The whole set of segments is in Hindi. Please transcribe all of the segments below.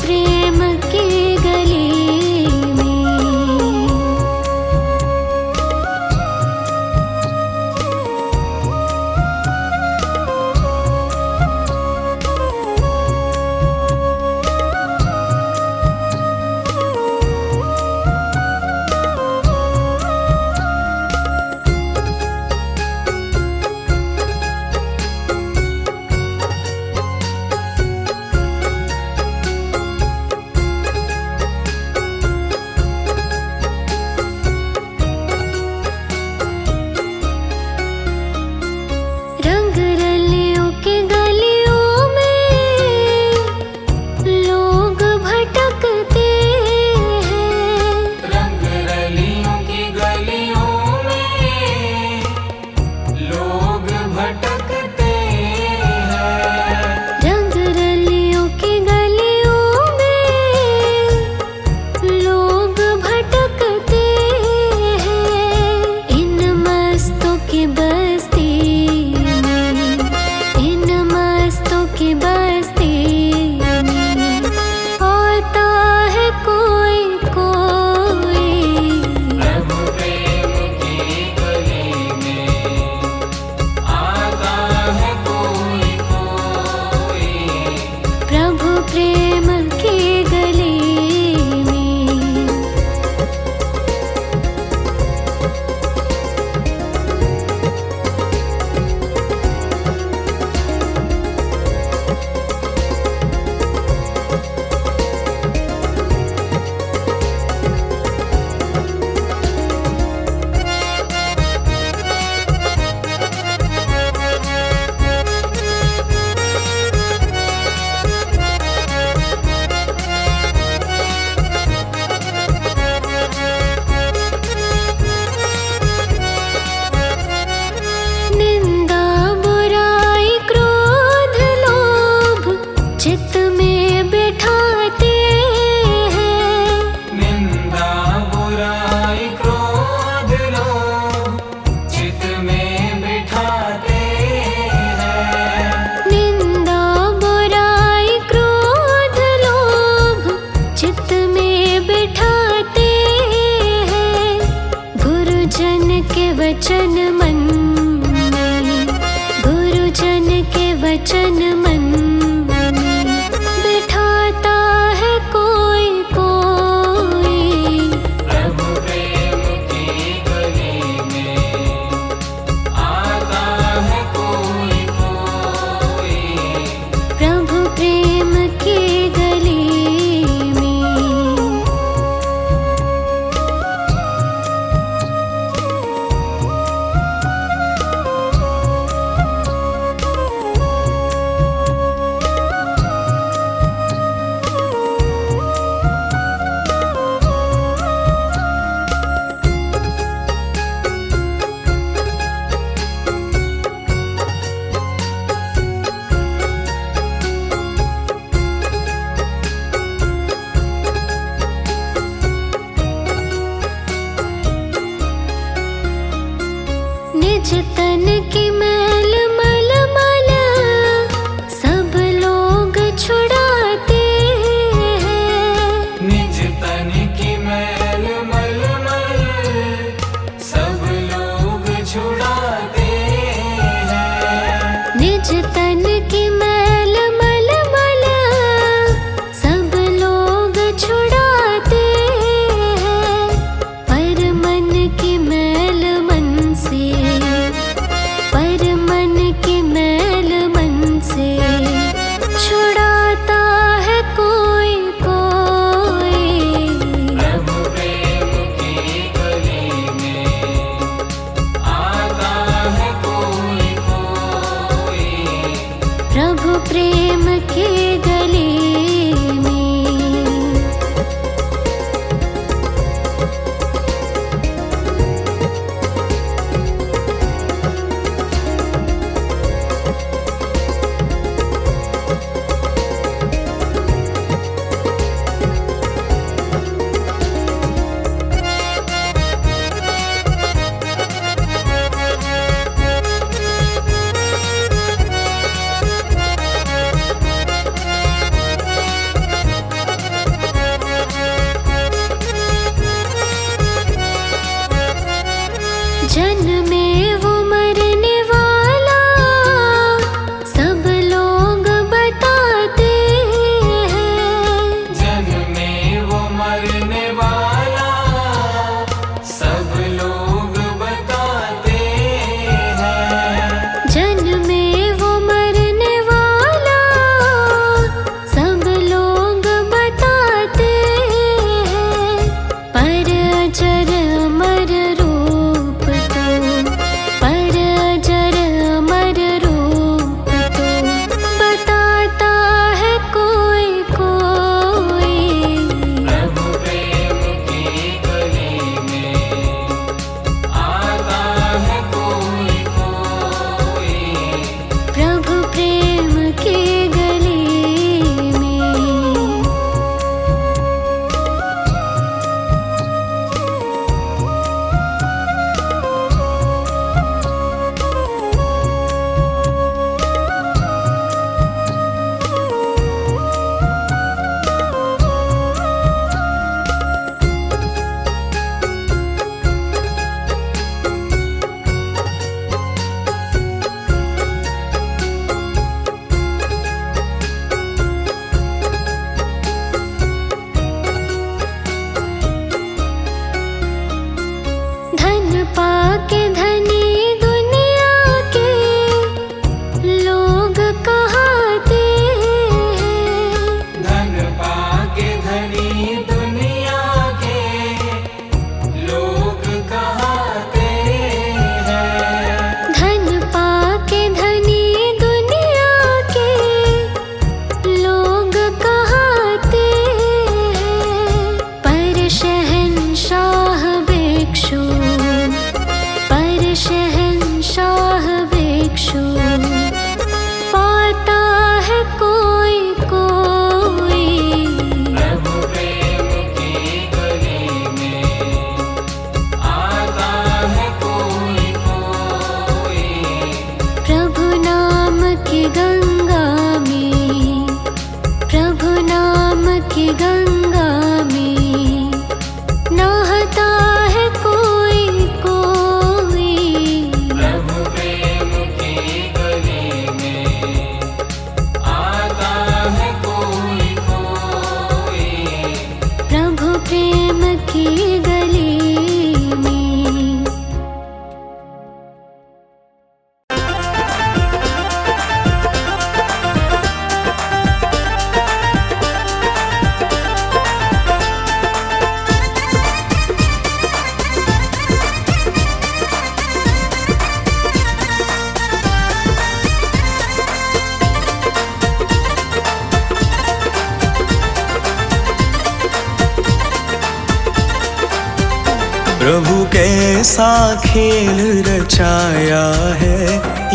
प्रेम के गले में। वचन मन में, गुरुजन के वचन मन में बिठाता है कोई कोई। प्रभु प्रेम की गली में आता है कोई कोई। प्रभु प्रेम की गली में। की गंगा में नहाता है कोई कोई। प्रभु प्रेम की गली में आता है कोई कोई। प्रभु प्रेम की गली में। प्रभु कैसा खेल रचाया है,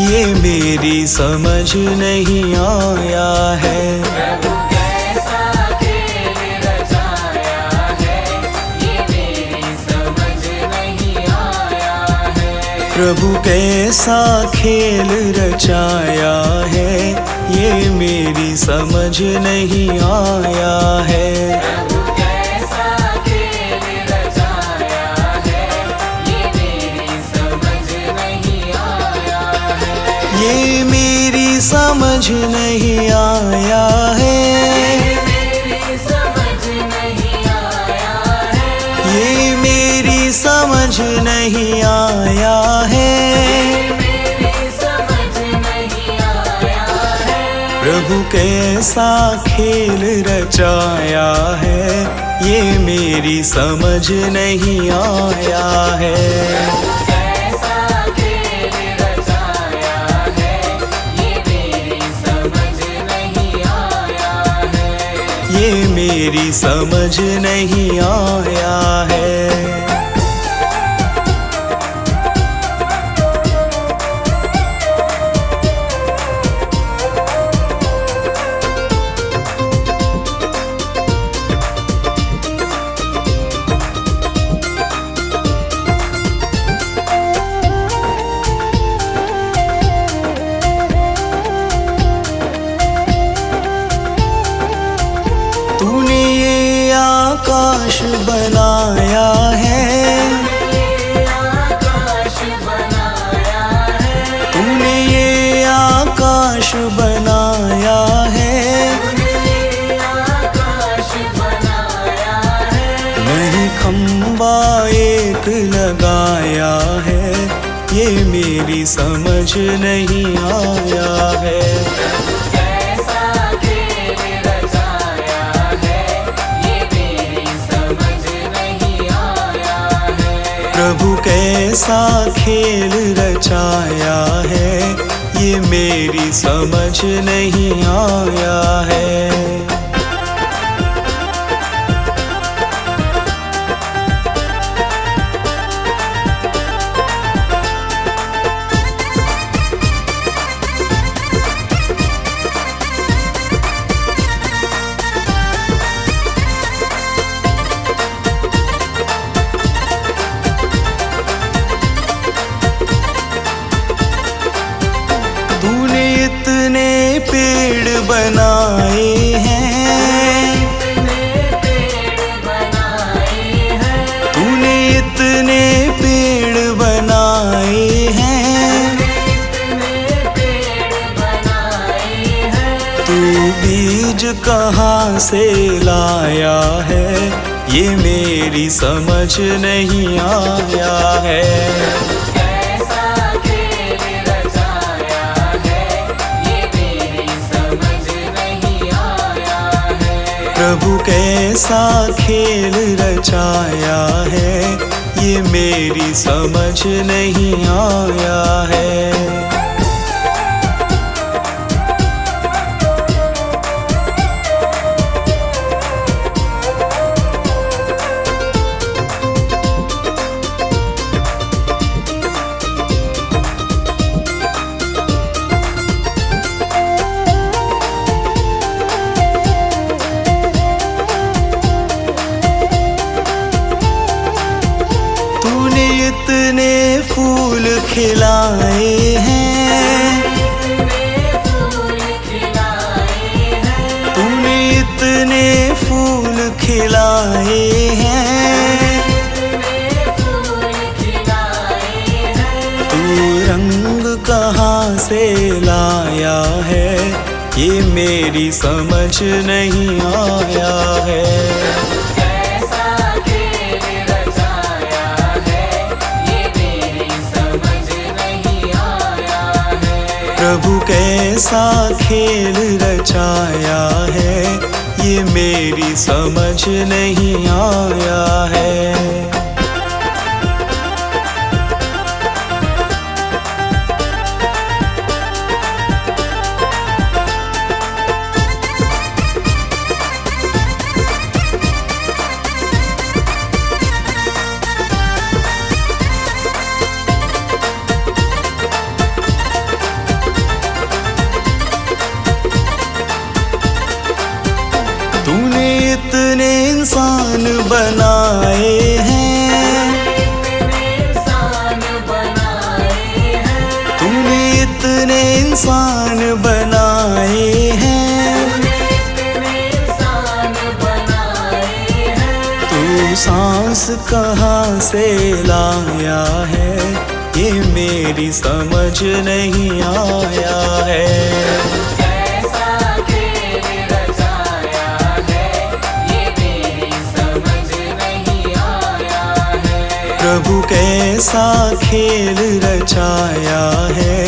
ये मेरी समझ नहीं आया है। प्रभु कैसा खेल रचाया है, ये मेरी समझ नहीं आया है। प्रभु कैसा खेल रचाया है, ये मेरी समझ नहीं आया है। प्रभु कैसा खेल रचाया है, ये मेरी समझ नहीं आया है। ये मेरी समझ नहीं आया है। मेरी समझ नहीं आया है। ये मेरी समझ नहीं आया है। मेरी समझ नहीं आया है। प्रभु कैसा खेल रचाया है, ये मेरी समझ नहीं आया है। कैसा खेल रचाया है, ये मेरी समझ नहीं आया है। ये मेरी समझ नहीं आया है। तूने ये आकाश बनाया है। आकाश बनाया है। तूने ये आकाश बनाया है। आकाश बनाया है। नहीं खंबा एक लगाया है, ये मेरी समझ नहीं आया है। कैसा खेल रचाया है, ये मेरी समझ नहीं आया है। प्रभु कैसा खेल रचाया है, ये मेरी समझ नहीं आया है। तूने इतने पेड़ बनाए हैं। तूने इतने पेड़ बनाए हैं। तू बीज कहाँ से लाया है, ये मेरी समझ नहीं आया है। प्रभु कैसा खेल रचाया है, ये मेरी समझ नहीं आया है। इतने फूल खिलाए हैं। तूने इतने फूल खिलाए हैं, फूल खिलाए हैं। तू रंग कहाँ से लाया है, ये मेरी समझ नहीं आया है। कैसा खेल रचाया है, ये मेरी समझ नहीं आया है। प्रभु कैसा खेल रचाया है, ये मेरी समझ नहीं आया है। तूने इतने इंसान बनाए हैं, इंसान बनाए हैं। तूने इतने इंसान बनाए हैं, इंसान बनाए हैं। तू सांस कहाँ से लाया है, ये मेरी समझ नहीं आया है। कैसा खेल रचाया है, ये मेरी समझ नहीं आया है। प्रभु कैसा खेल रचाया है,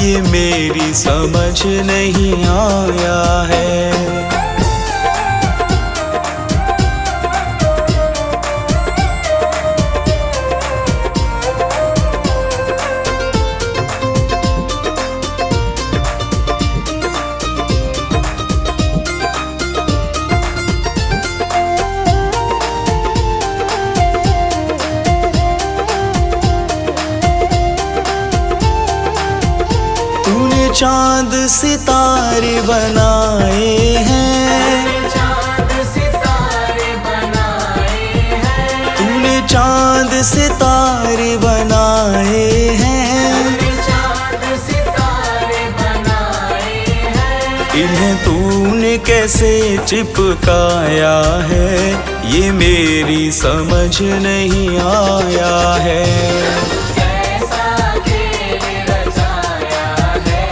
ये मेरी समझ नहीं आया है। तूने चांद सितारे बनाए हैं, चांद सितारे बनाए हैं। तूने चांद सितारे बनाए हैं, चांद सितारे बनाए हैं। इन्हें तूने कैसे चिपकाया है, ये मेरी समझ नहीं आया है। कैसा खेल रचाया है,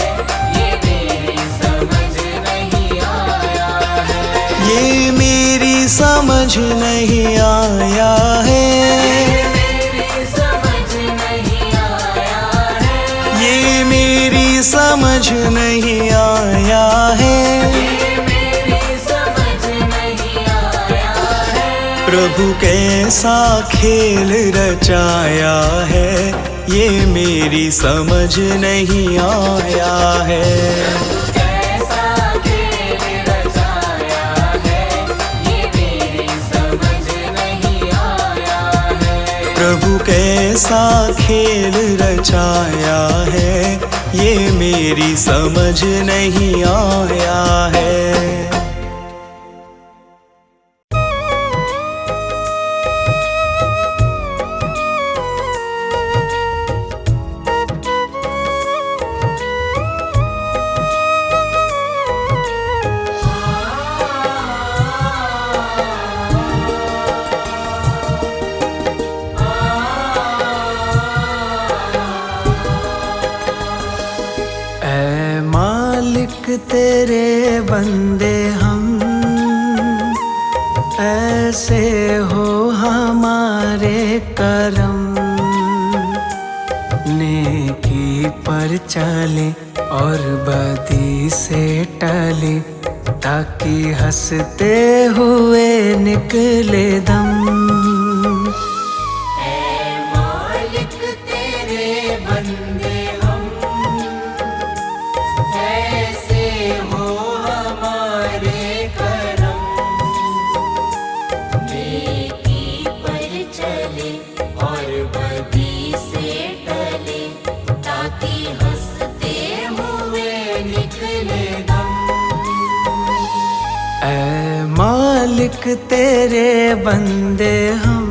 ये मेरी समझ नहीं आया है। ये मेरी समझ नहीं आया है, मेरी समझ नहीं आया है। ये मेरी समझ नहीं आया है। ये मेरी समझ नहीं आया है। प्रभु कैसा खेल रचाया है, ये मेरी समझ नहीं आया है। कैसा खेल रचाया है, ये मेरी समझ नहीं आया है। प्रभु कैसा खेल रचाया है, ये मेरी समझ नहीं आया है। ऐ मालिक तेरे बंदे हम, ऐसे हो हमारे करम। नेकी पर चले और बदी से टले, ताकि हंसते हुए निकले दम। मालिक तेरे बंदे हम, ऐसे हो हमारे करम। नेकी पर चले और बदी से टले, ताकि हंसते हुए निकले दम। ऐ मालिक तेरे बंदे हम,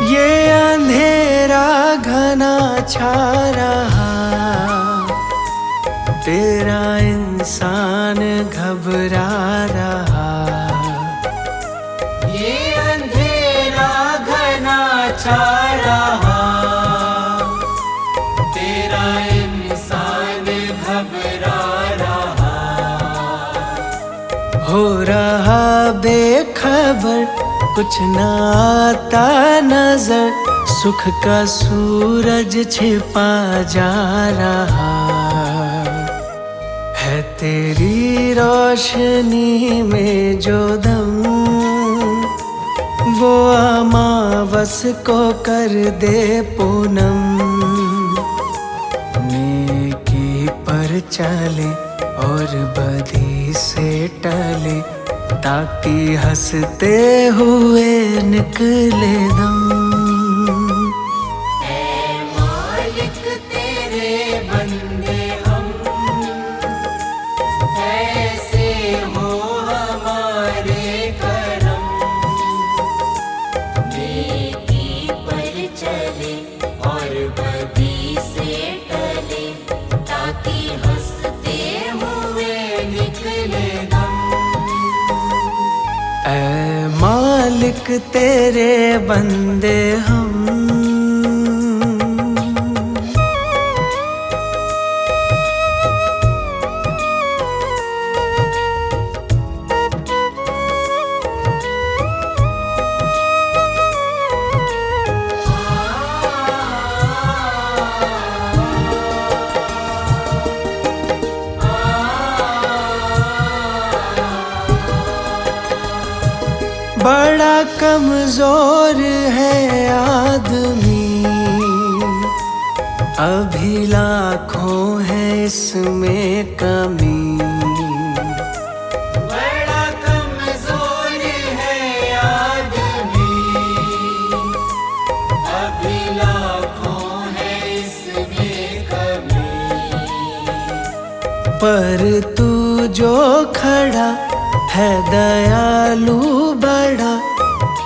ये अंधेरा घना छा रहा, तेरा इंसान घबरा रहा। ये अंधेरा घना छा रहा, तेरा इंसान घबरा रहा। हो रहा बेखबर, कुछ ना आता नजर, सुख का सूरज छिपा जा रहा है। तेरी रोशनी में जो दम, वो अमावस को कर दे पूनम। नेकी पर चले और बदी से टले, ताकि हंसते हुए निकले दम। ऐ मालिक तेरे बंदे हम, ऐसे हो हमारे करम। नेकी पर चले और बदी से टले, ताकि हंसते हुए निकले दम। ऐ मालिक तेरे बंदे हम। बड़ा कमजोर है आदमी, अभी लाखों है इसमें कमी। बड़ा कमजोर है आदमी, अभी लाखों है इसमें कमी। पर तू जो खड़ा है दयालु बड़ा,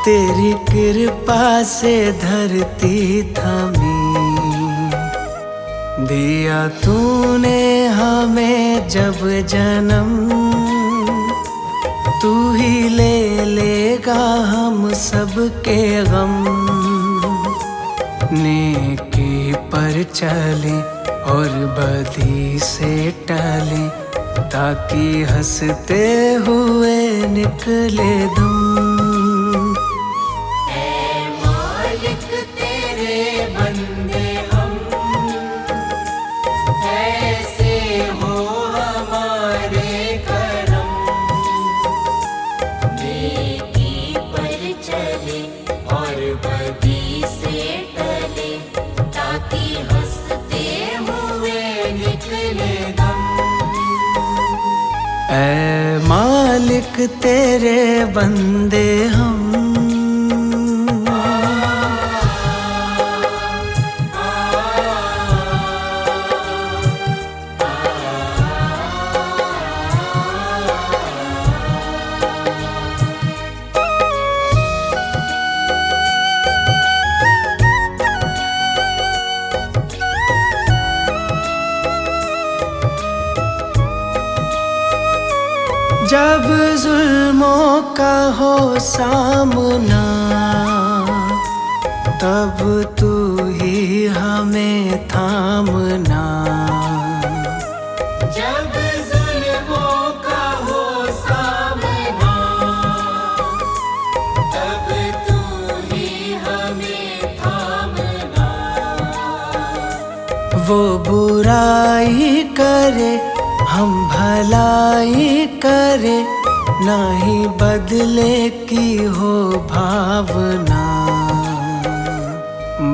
तेरी कृपा से धरती थमी। दिया तूने हमें जब जन्म, तू ही ले लेगा हम सबके गम। नेकी पर चले और बदी से टले, ताकि हंसते हुए निकले दम। ऐ मालिक तेरे बंदे हम, ऐसे हो हमारे करम। नेकी पर चले और बदी से टले, ताकि हंसते हुए निकले दम। ऐ मालिक तेरे बंदे हम। जब जुल्मों का हो सामना, तब तू ही हमें थामना। जब जुल्मों का हो सामना, तब तू ही हमें थामना। वो बुराई करे हम भलाई करे, नाही बदले की हो भावना।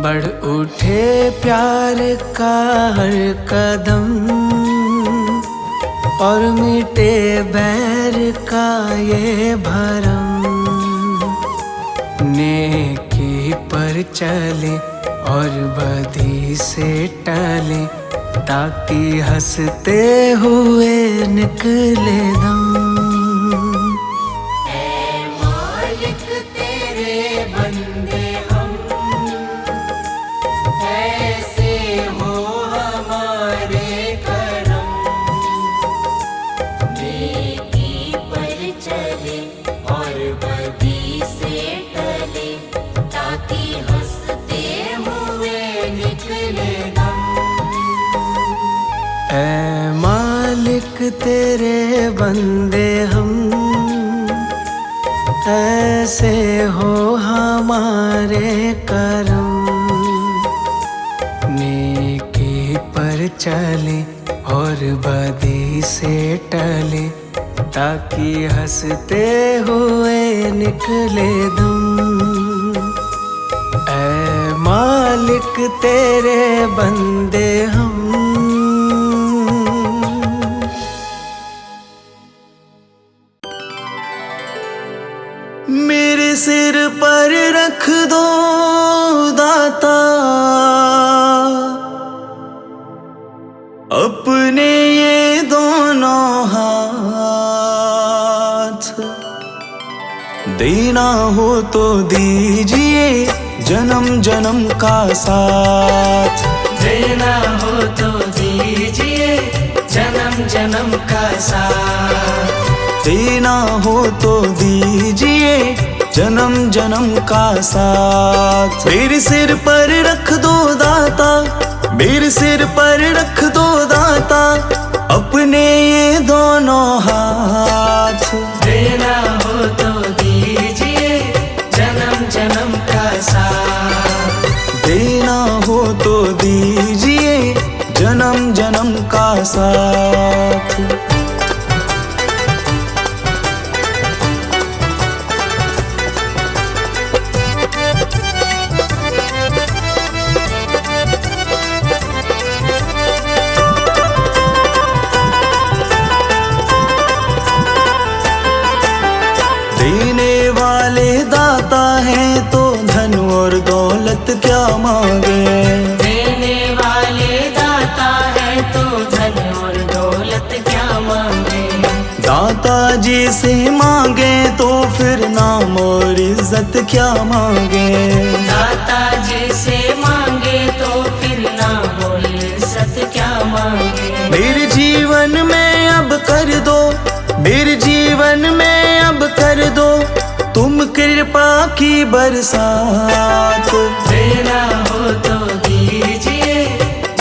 बढ़ उठे प्यार का हर कदम, और मिटे बैर का ये भरम। नेकी पर चले और बदी से टले, ताकि हंसते हुए निकले दम। ऐ मालिक तेरे बंदे हम, ऐ मालिक तेरे बंदे हम, ऐसे हो हमारे करम। नेकी पर चले और बदी से टले, ताकि हंसते हुए निकले दम। ऐ मालिक तेरे बंदे हम। मेरे सिर पर रख दो दाता अपने ये दोनों हाथ। देना हो तो दीजिए जन्म जन्म का साथ। देना हो तो दीजिए जन्म जन्म का साथ। देना हो तो दीजिए जन्म जन्म का साथ। मेरे सिर पर रख दो दाता, मेरे सिर पर रख दो दाता अपने ये दोनों हाथ। देना हो तो दीजिए जन्म जन्म का साथ। देना हो तो दीजिए जन्म जन्म का साथ। देने वाले दाता हैं तो धन और दौलत क्या मांगे। देने वाले दाता है तो धन और दौलत क्या मांगे। दाता जी से मांगे तो फिर नाम और इज्जत क्या मांगे। दाता जी से मांगे तो फिर नाम और इज्जत क्या मांगे। मेरे जीवन में अब कर दो, मेरे जीवन में अब कर दो तुम कृपा की बरसात। देना हो तो दीजिए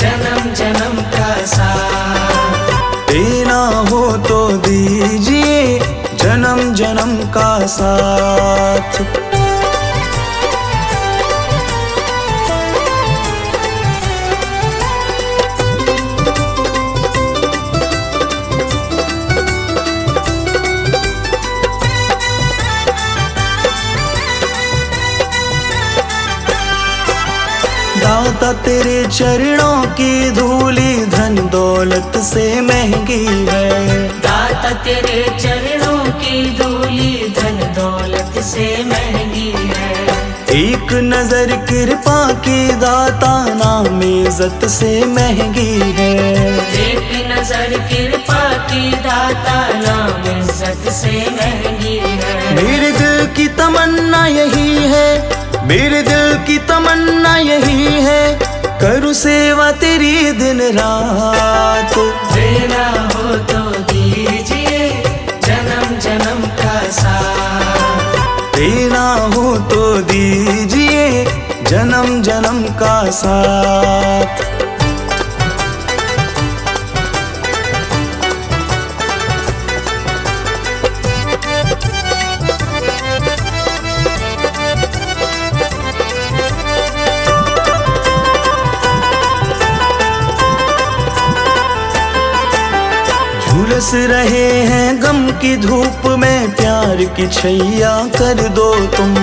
जन्म जन्म का साथ। देना हो तो दीजिए जन्म जन्म का साथ। दाता तेरे चरणों की धूली धन दौलत से महंगी है। दाता तेरे चरणों की धूली धन दौलत से महंगी है। एक नजर कृपा की दाता नाम इज्जत से महंगी है। एक नजर कृपा की दाता नाम इज्जत से महंगी है। मेरे दिल की तमन्ना यही है, मेरे दिल की तमन्ना यही है करूँ सेवा तेरी दिन रात। देना हो तो दीजिए जन्म जन्म का साथ। देना हो तो दीजिए जन्म जन्म का साथ। झुलस रहे हैं गम की धूप में प्यार की छैया कर दो तुम।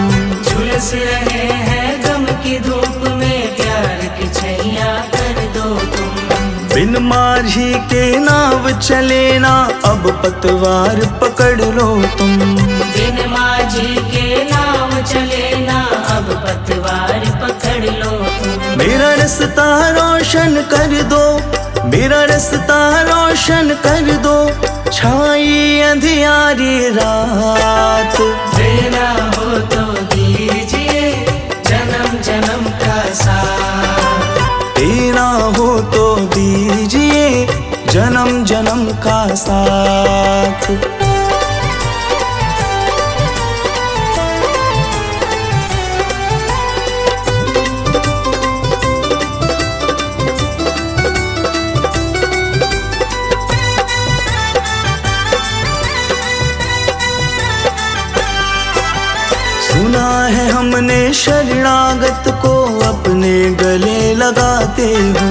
झुलस रहे हैं गम की धूप में प्यार की छैया कर दो तुम। बिन माझी के नाव चले ना अब पतवार पकड़ लो तुम। बिन माझी के नाव चले ना अब पतवार पकड़ लो तुम। मेरा रास्ता रोशन कर दो, मेरा रास्ता रोशन कर दो छाई अंधियारी रात। देना हो तो दीजिए जन्म जन्म का साथ। देना हो तो दीजिए जन्म जन्म का साथ। शरणागत को अपने गले लगाते हो।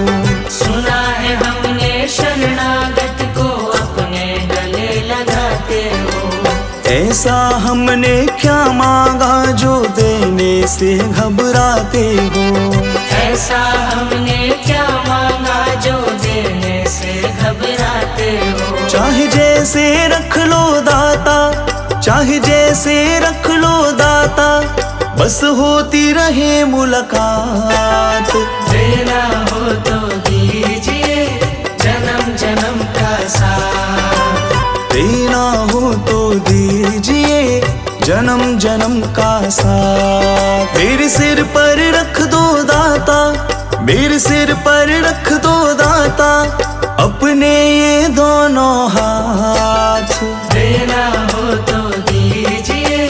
सुना है हमने शरणागत को अपने गले लगाते हो। ऐसा हमने क्या मांगा जो देने से घबराते हो। ऐसा हमने क्या मांगा जो देने से घबराते हो। चाहे जैसे रख लो दाता, चाहे जैसे रख लो दाता, बस होती रहे मुलाकात। देना हो तो दीजिए जन्म जन्म का साथ। देना हो तो दीजिए जन्म जन्म का साथ। मेरे सिर पर रख दो दाता, मेरे सिर पर रख दो दाता, अपने ये दोनों हाथ। देना हो तो दीजिए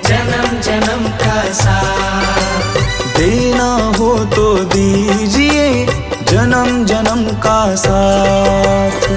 जन्म जन्म का साथ। देना हो तो दीजिए जन्म जन्म का साथ।